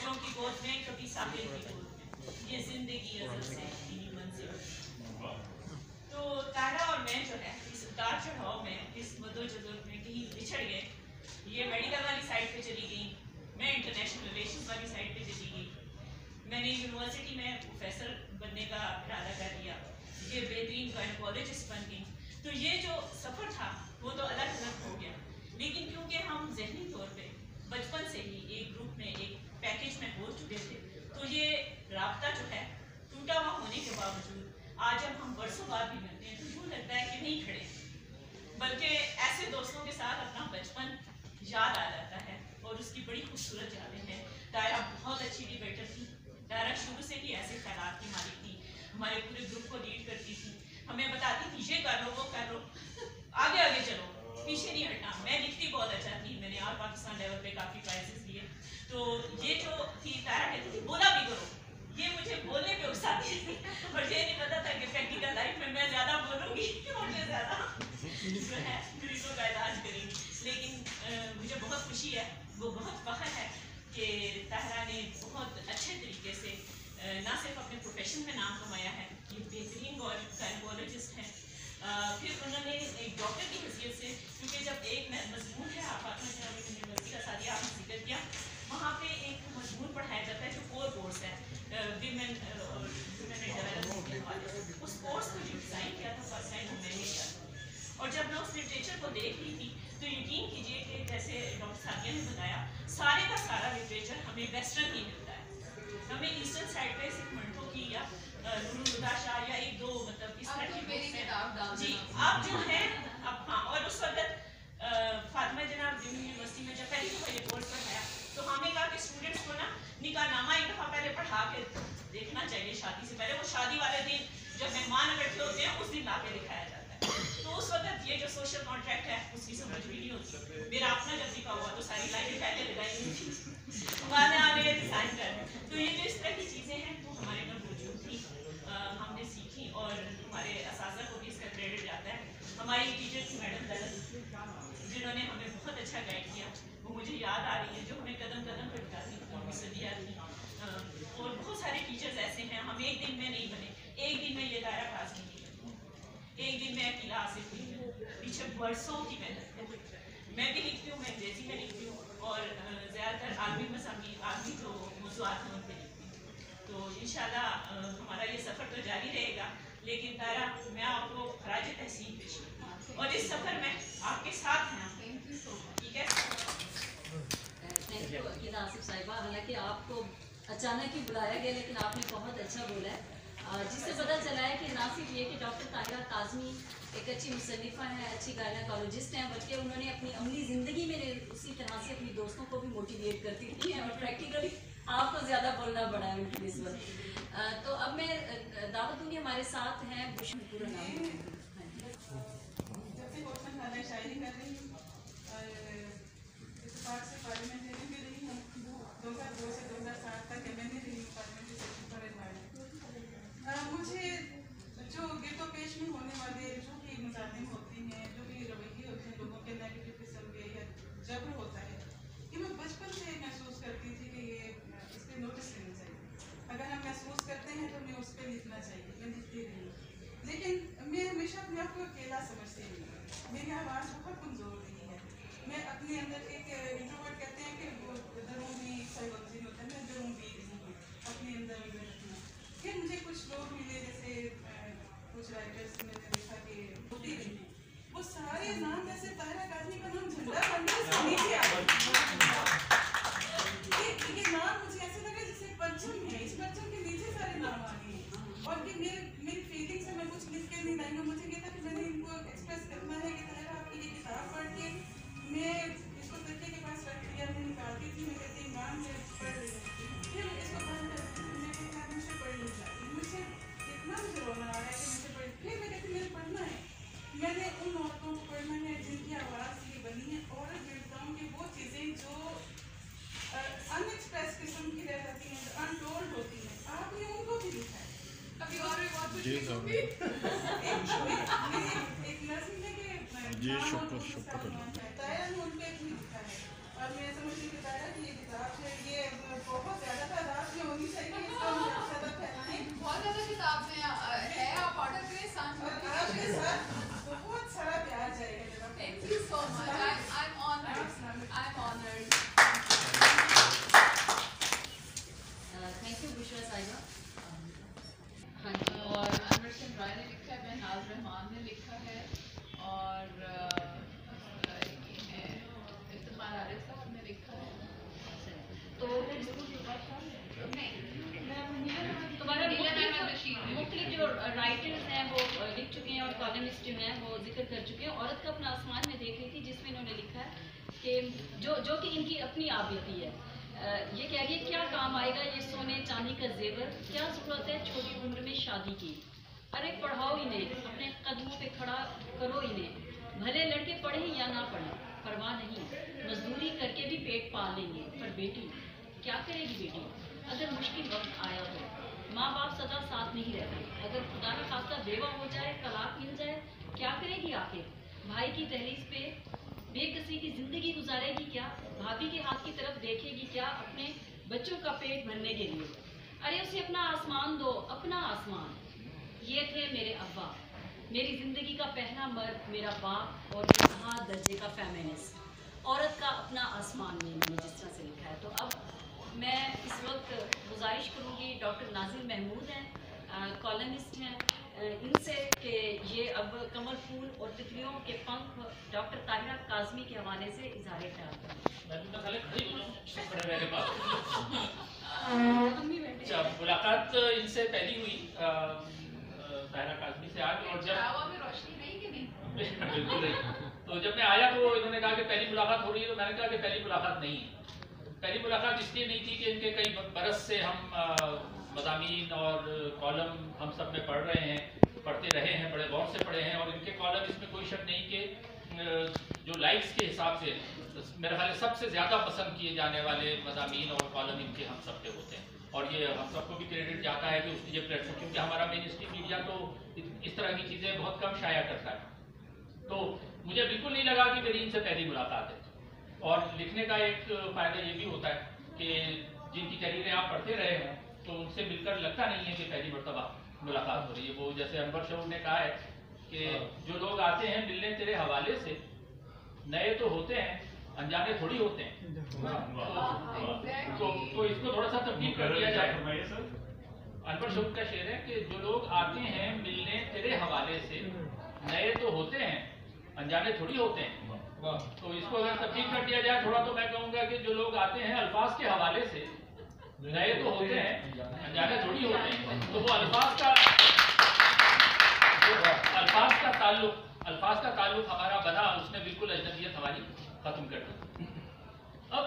मौजों की गोद में, कभी साहिल की गोद में, ये जिंदगी अज़ल से यही मंजिल। तो तारा और मैं जो है इस उतार चढ़ाव में, इस मदोजहद में कहीं बिछड़ गए। ये मेडिकल वाली साइड पे चली गई, मैं इंटरनेशनल रिलेशंस वाली साइड पे चली गई। मैंने यूनिवर्सिटी में प्रोफेसर बनने का इरादा कर लिया, ये बेहतरीन गायनोकोलॉजिस्ट बन गई। तो ये जो सफ़र था वो तो अलग अलग हो गया, लेकिन क्योंकि हम जहनी तौर पे बचपन से ही एक ग्रुप में, एक पैकेज में हो चुके थे, तो ये राब्ता जो है टूटा हुआ होने के बावजूद आज जब हम बरसों बाद भी मिलते हैं तो यूँ लगता है कि नहीं खड़े, बल्कि ऐसे दोस्तों के साथ अपना बचपन याद आ जाता है और उसकी बड़ी खूबसूरत यादें हैं। तारा बहुत अच्छी डिबेटर थी, तारा शुरू से ही ऐसे ख्यालात की मालिक थी, हमारे पूरे ग्रुप को लीड करती थी, हमें बताती थी ये कर लो वो कर लो, आगे आगे चलो, पीछे नहीं हटना। मैं लिखती बहुत अच्छा थी, मैंने ऑल पाकिस्तान लेवल पे काफ़ी प्राइजेस लिए। तो ये जो थी तारा कहती थी बोला भी करो, ये मुझे बोलने पे उकसाती थी और ये नहीं पता था कि प्रैक्टिकल लाइफ में मैं ज़्यादा बोलूँगी और मैं ज़्यादा जो है मरीजों का इलाज करेंगी। लेकिन मुझे बहुत खुशी है, वो बहुत फ़ख्र है कि ताहरा ने बहुत अच्छे तरीके से ना सिर्फ अपने प्रोफेशन में नाम कमाया है, ये बेहतरीन गायनोकोलॉजिस्ट हैं, फिर उन्होंने एक डॉक्टर की हैसियत से, क्योंकि जब एक मजमून है फातिमा इस्लामिक यूनिवर्सिटी का सादिया आपने जिक्र किया, वहाँ पे एक मजमून पढ़ाया जाता है जो कोर कोर्स है विमेन एंड डेवलपमेंट के हवाले से। उस कोर्स को जो डिज़ाइन किया था फर्स्ट टाइम मैंने किया था, और जब मैं उस लिटरेचर को देख रही थी तो यकीन कीजिए कि जैसे डॉक्टर सादिया ने बताया, सारे का सारा लिटरेचर हमें वेस्टर्न ही मिलता है, हमें ईस्टर्न साइड पे सिर्फ मंटो की या नूरुल शाह या एक दो मतलब इस तरह की जी आप जो हैं अब। हाँ, और उस वक्त फातिमा जनाब यूनिवर्सिटी में जब पहली दफ़ा ये कोर्स पढ़ाया तो हमने कहा कि स्टूडेंट्स को ना निकाहनामा एक दफ़ा पहले पढ़ा के देखना चाहिए शादी से पहले। वो शादी वाले दिन जब मेहमान इकट्ठे होते हैं उस दिन ला के दिखाया जाता है। तो उस वक्त ये जो सोशल कॉन्ट्रैक्ट है उसकी समझ भी नहीं होती। मेरा अपना जब निकाह हुआ तो सारी लाइनें पहले लगाई हुई थी, बाद में आने डिज़ाइन कर। तो ये जो इस तरह की चीज़ें हैं वो हमारे अंदर मौजूद थी, हमने सीखी और हमारे असातिज़ा को भी इसका क्रेडिट जाता है। हमारी टीचर थी मैडम दलत, जिन्होंने हमें बहुत अच्छा गाइड किया, वो मुझे याद आ रही है, जो हमें कदम कदम पर बताती थी, सदिया थी। और बहुत सारे टीचर्स ऐसे हैं, हम एक दिन में नहीं बने। एक दिन में ये दायरा क्लास नहीं की, एक दिन में अकेला आसिफ हुई, पीछे बरसों की मेहनत है। मैं भी लिखती हूँ, मैं अंग्रेजी में लिखती हूँ और ज़्यादातर आलमी मसामी आलमी जो मौज़ूआत हैं उन पर लिखती हूँ। तो इंशाल्लाह हमारा ये सफ़र तो जारी रहेगा, लेकिन तारा मैं आपको खराज तहसीन पेश करती हूँ और इस सफ़र में आपके साथ हैं। ठीक है, थैंक यू अकीदा आसिफ साहिबा। हालांकि आपको अचानक ही बुलाया गया, लेकिन आपने बहुत अच्छा बोला है, जिससे पता चला है कि ना सिर्फ ये कि डॉक्टर ताहिरा काज़मी एक अच्छी मुसन्निफ़ा है, अच्छी गायनोकोलॉजिस्ट हैं, बल्कि उन्होंने अपनी अमली ज़िंदगी में उसी तरह से अपनी दोस्तों को भी मोटिवेट करती थी और प्रैक्टिकली आपको ज़्यादा बोलना पड़ा है उनकी निस्बत। तो अब मैं दावत दूँगी, हमारे साथ हैं पूरा नाम शायरी कर रही हूँ और इत्तेफाक से पार्लियामेंटेरियन भी रही हूँ। 2002 से 2007 तक मैंने रही पार्लियामेंट्री सेक्शन पर एडवाइजर। मुझे जो गिरदो पेश में होने वाले जो भी मज़ालिम होते हैं, जो भी रवैये होते हैं लोगों के नेगेटिव किस्म के या जबर होता है, ये मैं बचपन से महसूस करती थी कि ये इस पर नोटिस लेना चाहिए। अगर हम महसूस करते हैं तो हमें उस पर लिखना चाहिए। मैं लिखती रही, लेकिन मैं हमेशा अपने आप को अकेला समझती रही। मेरी आवाज़ बहुत कमज़ोर रही है। मैं अपने अंदर एक इंट्रोवर्ट कहते हैं कि वो दरूनी साइकोलॉजी होता है, मैं दरूनी रही हूँ अपने अंदर रखना। फिर मुझे कुछ लोग मिले, जैसे कुछ राइटर्स मैंने देखा कि होती रही, वो सारे नाम जैसे ताहिरा काज़मी का नाम झंडा बन गया नीचे आ गया। ये नाम मुझे ऐसे लगा जैसे परचम है, इस परचम के नीचे सारे नाम आ गए और कि मेरी फीलिंग्स है। मैं कुछ लिख के नहीं लाई, मुझे ये था कि मैंने इनको एक्सप्रेस करना है कि ताहिरा आपकी ये किताब पढ़ के मैं इसको तकिए के पास रख दिया, मैं निकालती थी, मैं कहती नाम मैं पढ़ रही हूँ, फिर इसको बंद करती थी, मैं कहती मुझसे पढ़ नहीं जाती, मुझे इतना मुझे रोना आ रहा है कि मुझे पढ़, फिर मैं कहती मुझे पढ़ना है। मैंने उन औरतों को पढ़ना है जिनकी आवाज़ ये बनी है, औरत गिरदाओं की वो चीज़ें जो अनएक्सप्रेस किस्म की रह जाती हैं, अनटोल्ड होती हैं, आपने उनको भी लिखा है। अभी और भी बहुत कुछ लिखूंगी। एक नज़्म है कि ताहिरा ने उन पर लिखा है और मैं समझती हूँ कि ताहिरा की ये किताब है, ये बहुत ज़्यादा کہ जो कि इनकी अपनी आबियती है। ये कह रही है क्या काम आएगा ये सोने चांदी का जेवर, क्या ज़रूरत है छोटी उम्र में शादी की। अरे पढ़ाओ इन्हें, अपने कदमों पे खड़ा करो इन्हें, भले लड़के पढ़ें या ना पढ़ें परवाह नहीं, मजदूरी करके भी पेट पाल लेंगे। पर बेटी क्या करेगी बेटी अगर मुश्किल वक्त आया तो, माँ बाप सदा साथ नहीं रहते, अगर खुदा न खास्ता बेवा हो जाए, तलाक मिल जाए, क्या करेगी आखिर। भाई की दहलीज पे बेकसी की जिंदगी गुजारेगी क्या, भाभी के हाथ की तरफ देखेगी क्या अपने बच्चों का पेट भरने के लिए। अरे उसे अपना आसमान दो, अपना आसमान। ये थे मेरे अब्बा, मेरी ज़िंदगी का पहला मर्द मेरा बाप और इंतहा दर्जे का फेमिनिस्ट, औरत का अपना आसमान में मैंने जिस तरह से लिखा है। तो अब मैं इस वक्त गुजारिश करूँगी, डॉक्टर नाजिर महमूद हैं, कॉलमिस्ट हैं, इनसे कि ये अब कमल फूल और तितलियों के पंख डॉक्टर ताहिरा काज़मी के हवाले से इजहार ख्याल करें। अच्छा, मुलाकात इनसे पहली हुई ताहिरा काज़मी से आज, और जब रोशनी नहीं कि नहीं बिल्कुल नहीं। तो जब मैं आया तो इन्होंने कहा कि पहली मुलाकात हो रही है, तो मैंने कहा कि पहली मुलाकात नहीं है। पहली मुलाकात इसलिए नहीं थी कि इनके कई बरस से हम मज़ामीन और कॉलम हम सब में पढ़ रहे हैं, पढ़ते रहे हैं, बड़े गौर से पढ़े हैं, और इनके कॉलम इसमें कोई शक नहीं कि जो लाइक्स के हिसाब से मेरे ख्याल सबसे ज़्यादा पसंद किए जाने वाले मज़ामीन और कॉलम इनके हम सब पे होते हैं। और ये हम सबको भी क्रेडिट जाता है कि उसकी ये प्लेटफॉर्म, क्योंकि हमारा मेन स्ट्रीम मीडिया तो इस तरह की चीज़ें बहुत कम शाया करता है। तो मुझे बिल्कुल नहीं लगा कि मेरी इनसे पहली मुलाकात है। और लिखने का एक फ़ायदा ये भी होता है कि जिनकी तहरीरें आप पढ़ते रहे हैं तो उनसे मिलकर लगता नहीं है कि पहली मरतबा मुलाकात हो रही है। वो जैसे अनवर शऊर ने कहा है कि जो लोग आते हैं मिलने तेरे हवाले से, नए तो होते हैं अनजाने थोड़ी होते हैं। तो इसको थोड़ा सा तब्दील कर दिया जाए। अनवर शऊर का शेर है कि जो लोग आते हैं मिलने तेरे हवाले से, नए तो होते हैं अनजाने थोड़ी होते हैं। तो इसको अगर तब्दील कर दिया जाए थोड़ा, तो मैं कहूँगा कि जो लोग आते हैं अल्फाज के हवाले से, नए तो होते हैं अनजाने थोड़ी होते हैं। तो वो अल्फाज का ताल्लुक हमारा बना, उसने बिल्कुल अजनबियत हमारी खत्म कर दी। अब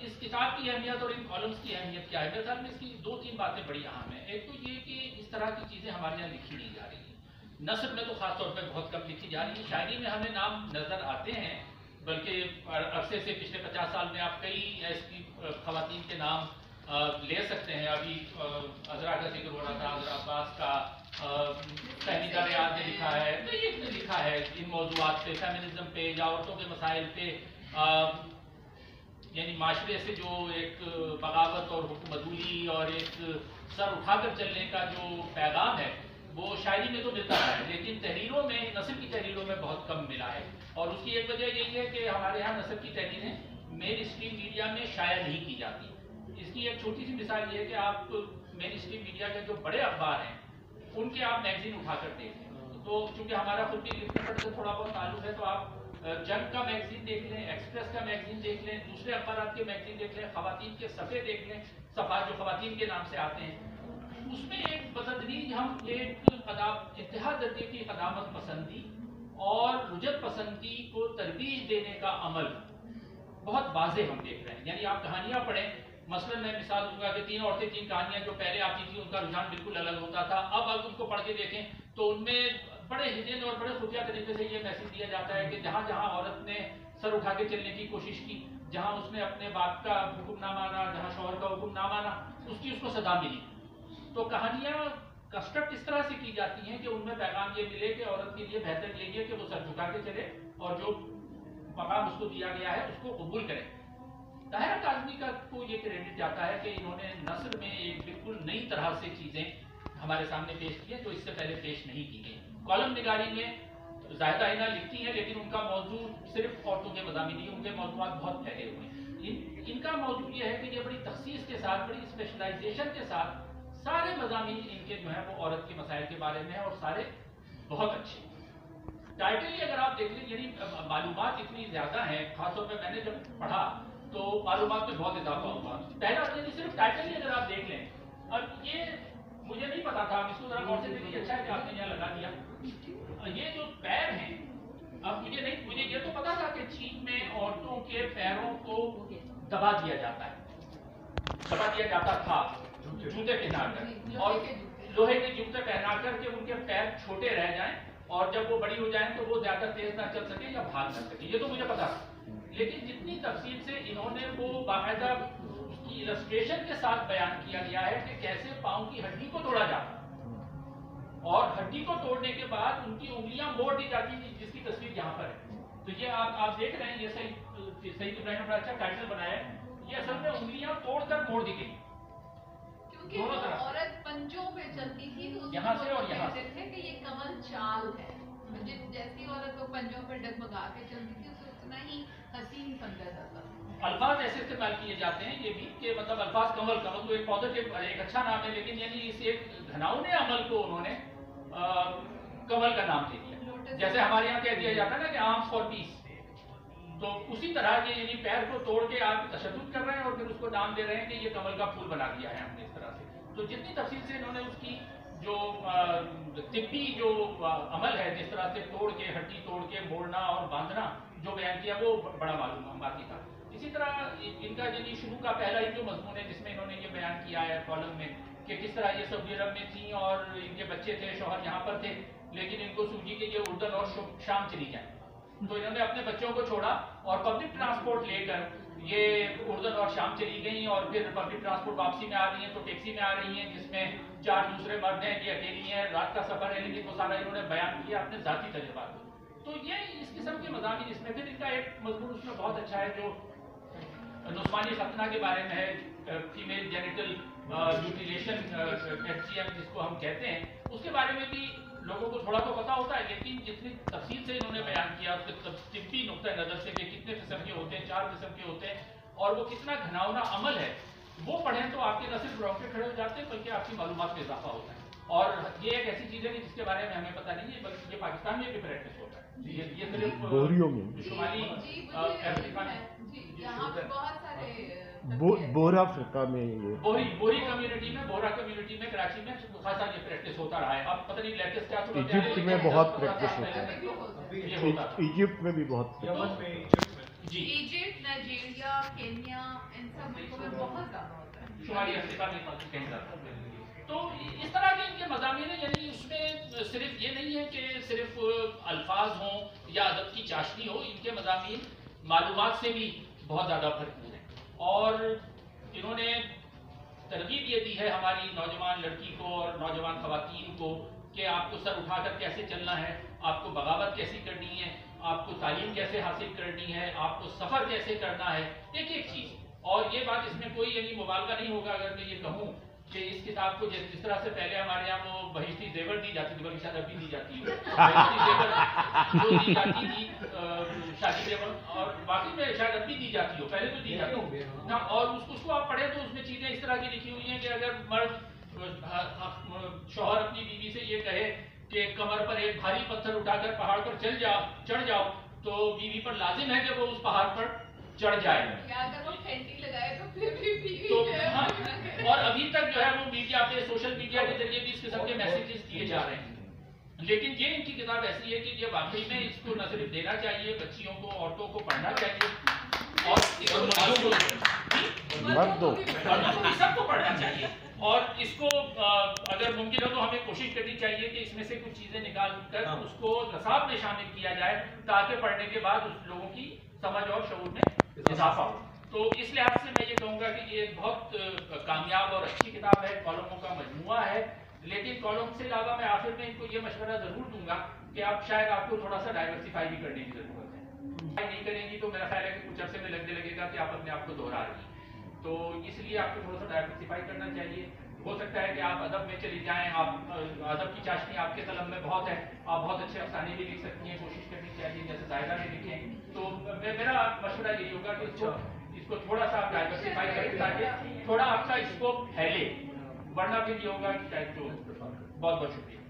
इस किताब की अहमियत और इन कॉलम्स की अहमियत क्या है, मेरे ख्याल में इसकी दो तीन बातें बड़ी अहम है। एक तो ये कि इस तरह की चीज़ें हमारे यहाँ लिखी नहीं जा रही है, नस्र में तो खास तौर पर बहुत कम लिखी जा रही है। शायरी में हमें नाम नज़र आते हैं, बल्कि अरसे से पिछले 50 साल में आप कई ऐसी खवातीन के नाम ले सकते हैं। अभी अजरा का जिक्र हो रहा था, अजरा अब्बास का, तहनीदा रियाज ने लिखा है, तो ये लिखा है इन मौजूआत पे, फेमिनिज्म पे या औरतों के मसाइल पे, यानी माशरे से जो एक बगावत और हुक्मदूली और एक सर उठाकर चलने का जो पैगाम है वो शायरी में तो मिलता है, लेकिन तहरीरों में, नस्र की तहरीरों में बहुत कम मिला है। और उसकी एक वजह यही है कि हमारे यहाँ नस्र की तहरीरें मेन स्ट्रीम मीडिया में शाया नहीं की जाती। इसकी एक छोटी सी मिसाल ये है कि आप मेन स्ट्रीम मीडिया के जो बड़े अखबार हैं उनके आप मैगजीन उठाकर देखें, तो चूंकि हमारा खुद भी लिखने पढ़ने से थोड़ा बहुत ताल्लुक है, तो आप जंग का मैगजीन देख लें, एक्सप्रेस का मैगजीन देख लें, दूसरे अखबार के मैगजीन देख लें, खवातीन के सफ़े देख लें, सफ़ा जो खवातीन के नाम से आते हैं, उसमें एक बतदरीज हम एक इंतहा दर्जे की क़दामत पसंदी और रुजत पसंदी को तरबीज देने का अमल बहुत वाज़े हम देख रहे हैं। यानी आप कहानियाँ पढ़ें, मसलन मैं मिसाल दूंगा कि 3 औरतें 3 कहानियाँ जो पहले आती थी उनका रुझान बिल्कुल अलग होता था, अब उनको पढ़ के देखें तो उनमें बड़े हिडन और बड़े खुफिया तरीके से ये मैसेज दिया जाता है कि जहाँ जहाँ औरत ने सर उठा के चलने की कोशिश की, जहाँ उसने अपने बाप का हुक्म ना माना, जहाँ शौहर का हुक्म ना माना, उसको सदा मिली। तो कहानियाँ कंस्ट्रक्ट इस तरह से की जाती हैं कि उनमें पैगाम ये मिले कि औरत के लिए बेहतर यही है कि वो सर झुका के चले और जो मकाम उसको दिया गया है उसको कबूल करे। ताहिरा काज़मी का को ये क्रेडिट जाता है कि इन्होंने नस्र में एक बिल्कुल नई तरह से चीज़ें हमारे सामने पेश की हैं जो इससे पहले पेश नहीं की गई। कॉलम निगारी में ज़ाहिदा हिना लिखती हैं, लेकिन उनका मौजू सिर्फ औरतों के मज़ामी नहीं, उनके मौजूद बहुत फैले हुए हैं। इनका मौजू ये है कि ये बड़ी तखसीस के साथ, बड़ी स्पेशलाइजेशन के साथ सारे मज़ामी इनके जो है वो औरत के मसाइल के बारे में है और सारे बहुत अच्छे। टाइटल ही अगर आप देख लें, यानी मालूमात इतनी ज़्यादा हैं, खासतौर पर मैंने जब पढ़ा तो मालूमात में बहुत इजाफा हुआ। पहला यदि सिर्फ टाइटल ही अगर आप देख लें, अब ये मुझे नहीं पता था, इसको जरा गौर से देखिए, अच्छा है कि आपने यहाँ लगा दिया। ये जो पैर हैं अब मुझे ये तो पता था कि चीन में औरतों के पैरों को दबा दिया जाता था जूते पहनाकर, और लोहे के जूते पहनाकर के उनके पैर छोटे रह जाएं और जब वो बड़ी हो जाएं तो वो ज्यादा तेज ना चल सके या भाग ना सके, ये तो मुझे पता था। लेकिन जितनी तफसील से इन्होंने वो बाकायदा उसकी इलस्ट्रेशन के साथ बयान किया गया है कि कैसे पाँव की हड्डी को तोड़ा जाता और हड्डी को तोड़ने के बाद उनकी उंगलियां मोड़ दी जाती थी, जिसकी तस्वीर यहाँ पर है। तो ये आप देख रहे हैं, ये सही इब्राहिम बड़ा अच्छा टाइटल बनाया है, ये असल में उंगलियां तोड़कर मोड़ दी गई। क्योंकि वो औरत पंजों पे चलती थी तो यहाँ से और यहाँ से थे कि ये कमल चाल है, जैसी औरत को पंजों पे डगमगा के चलती थी उसको उतना ही हसीन समझा जाता था। अल्फाज ऐसे इस्तेमाल किए जाते हैं ये भी कि मतलब अल्फाज कमल तो एक पॉजिटिव, एक अच्छा नाम है, लेकिन यानी इस एक घनाउने अमल को उन्होंने कमल का नाम दे दिया। जैसे हमारे यहाँ कह दिया जाता है ना कि आर्म्स फॉर पीस, तो उसी तरह के यानी पैर को तोड़ के आप तशद्दुद कर रहे हैं और फिर उसको नाम दे रहे हैं कि ये कमल का फूल बना दिया है हमने इस तरह से। तो जितनी तफसील से इन्होंने उसकी जो तिब्बी जो अमल है, जिस तरह से तोड़ के हड्डी तोड़ के मोड़ना और बांधना जो बयान किया, वो बड़ा मालूमाती था। इसी तरह इनका यदि शुरू का पहला ही जो मजमून है जिसमें इन्होंने ये बयान किया है कॉलम में कि किस तरह ये सऊदी अरब में थी और इनके बच्चे थे, शौहर यहाँ पर थे, लेकिन इनको सूझी कि ये उर्दन और शाम चली जाए, तो इन्होंने अपने बच्चों को छोड़ा और पब्लिक ट्रांसपोर्ट लेकर ये उर्दन और शाम चली गई और फिर पब्लिक ट्रांसपोर्ट वापसी में आ रही हैं तो टैक्सी में आ रही हैं जिसमें 4 दूसरे मर्द हैं, ये अकेली हैं, रात का सफर है, लेकिन वो सारा इन्होंने बयान किया अपने जाती तजुर्बात। तो ये इस किस्म के मज़ामीन, इसमें फिर इनका एक मजमून उसमें बहुत अच्छा है जो नुस्वानी खतना के बारे में है, फीमेल जेनिटल म्यूटिलेशन FGM जिसको हम कहते हैं, उसके बारे में भी लोगों को थोड़ा तो पता होता है, लेकिन जितनी तफसील से इन्होंने बयान किया उसके तिब्बी नुक्ता नज़र से कि कितने किस्म के होते हैं, 4 किस्म के होते हैं और वो कितना घनावना अमल है, वो पढ़ें तो आपके न सिर्फ रोंगटे खड़े हो जाते हैं बल्कि आपकी मालूमात में इजाफा होता है। और ये एक ऐसी चीज़ है कि जिसके बारे में हमें पता नहीं है, बल्कि ये पाकिस्तान में भी प्रैक्टिस होता है। ये सिर्फ बोरियों में शुमाली अफ्रीका में, यहाँ पे बहुत सारे बोरा अफ्रीका में, ये बोरी कम्युनिटी में, बोरा कम्युनिटी में, कराची में खासा ये प्रैक्टिस होता रहा है। अब पता नहीं लेटेस्ट क्या तो इजिप्ट में बहुत प्रैक्टिस होता है, इजिप्ट में भी बहुत, यमन में, इजिप्ट में जी, इजिप्ट, नाइजीरिया, केन्या, इन सब मुल्कों में बहुत ज्यादा होता है, शुमाली अफ्रीका में कहीं जाता है। तो इस तरह के इनके मज़ामीन हैं, यानी उसमें सिर्फ ये नहीं है कि सिर्फ अल्फाज हों या अदब की चाशनी हो, इनके मज़ामीन मालूमात से भी बहुत ज़्यादा भरपूर हैं। और इन्होंने तरगीब ये दी है हमारी नौजवान लड़की को और नौजवान ख़वातीन को कि आपको सर उठाकर कैसे चलना है, आपको बगावत कैसे करनी है, आपको तालीम कैसे हासिल करनी है, आपको सफ़र कैसे करना है, एक एक चीज़। और ये बात इसमें कोई यानी मुबालगा नहीं होगा अगर मैं ये कहूँ कि इस किताब को जिस तरह से पहले हमारे यहाँ वो बहिश्ती जेवर दी जाती थी, बल्कि शायद अभी दी जाती है, बहिश्ती जेवर जो दी जाती थी शादी जेवर, और बाकी में शायद अभी दी जाती हो, पहले तो दी जाती ना। और उसको आप पढ़े तो उसमें चीज़ें इस तरह की लिखी हुई हैं कि अगर मर्द शौहर अपनी बीवी से ये कहे कि कमर पर एक भारी पत्थर उठाकर पहाड़ पर चढ़ जाओ, तो बीवी पर लाजिम है कि वो उस पहाड़ पर चढ़ जाए। या अगर वो फेंटी लगाए तो फिर भी बीवी तो हाँ, और अभी तक जो है वो मीडिया पे, सोशल मीडिया के जरिए भी इस किस्म के मैसेजेस दिए जा रहे हैं। लेकिन ये इनकी किताब ऐसी है कि ये वाकई में इसको न सिर्फ देना चाहिए, बच्चियों को, औरतों को पढ़ना चाहिए और मर्दों को सबको पढ़ना चाहिए। और इसको अगर मुमकिन हो तो हमें कोशिश करनी चाहिए कि इसमें से कुछ चीज़ें निकाल कर उसको नसाब में शामिल किया जाए, ताकि पढ़ने के बाद उस लोगों की समझ और शऊर में इजाफा हो। तो इस लिहाज से मैं ये कहूँगा कि ये बहुत कामयाब और अच्छी किताब है, कॉलमों का मजमूआ है। लेकिन कॉलम से अलावा मैं आखिर में इनको ये मशवरा ज़रूर दूंगा कि आप शायद आपको थोड़ा सा डाइवर्सिफाई भी करने की ज़रूरत है। नहीं करेंगी तो मेरा ख्याल है कि कुछ अर्से में लगने लगेगा कि आप अपने आप को दोहरा रही हैं। तो इसलिए आपको थोड़ा सा डाइवर्सिफाई करना चाहिए। हो सकता है कि आप अदब में चली जाएँ, आप अदब की चाशनी आपके कलम में बहुत है, आप बहुत अच्छे अफसाने भी लिख सकती हैं, कोशिश करनी चाहिए जैसे ज़ायदा ने लिखे। तो मेरा मशवरा यही होगा कि इसको थोड़ा सा आप डाइवर्सिफाई करें ताकि थोड़ा आपका स्कोप फैले, वरना फिर ये होगा कि शायद जो बहुत बहुत शुक्रिया।